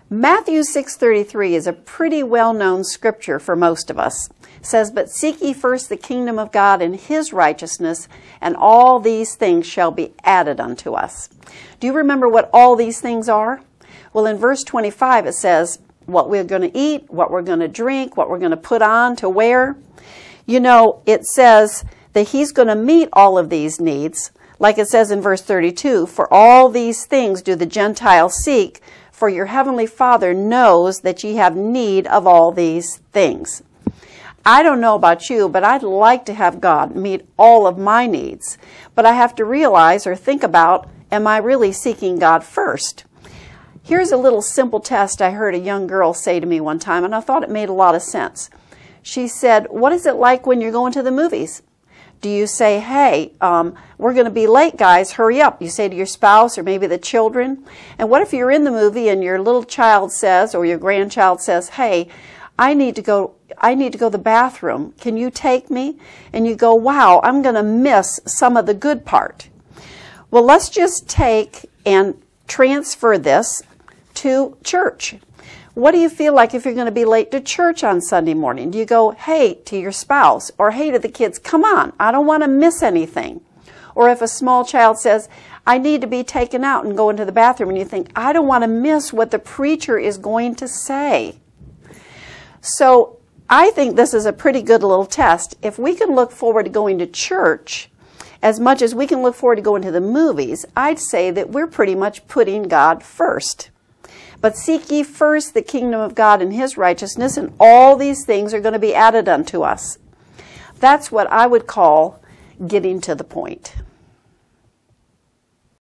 Matthew 6:33 is a pretty well-known scripture for most of us. It says, "But seek ye first the kingdom of God and his righteousness, and all these things shall be added unto us." Do you remember what all these things are? Well, in verse 25 it says what we're going to eat, what we're going to drink, what we're going to put on to wear. You know, it says that he's going to meet all of these needs. Like it says in verse 32, "For all these things do the Gentiles seek, for your heavenly Father knows that ye have need of all these things." I don't know about you, but I'd like to have God meet all of my needs. But I have to realize or think about, am I really seeking God first? Here's a little simple test I heard a young girl say to me one time, and I thought it made a lot of sense. She said, "What is it like when you're going to the movies? Do you say, hey, we're going to be late, guys, hurry up?" You say to your spouse or maybe the children. And what if you're in the movie and your little child says, or your grandchild says, "Hey, I need to go to the bathroom. Can you take me?" And you go, "Wow, I'm going to miss some of the good part." Well, let's just take and transfer this to church. What do you feel like if you're going to be late to church on Sunday morning? Do you go, "Hey," to your spouse, or "Hey," to the kids, "Come on, I don't want to miss anything"? Or if a small child says, "I need to be taken out and go into the bathroom," and you think, "I don't want to miss what the preacher is going to say." So I think this is a pretty good little test. If we can look forward to going to church as much as we can look forward to going to the movies, I'd say that we're pretty much putting God first. "But seek ye first the kingdom of God and his righteousness, and all these things are going to be added unto us." That's what I would call getting to the point.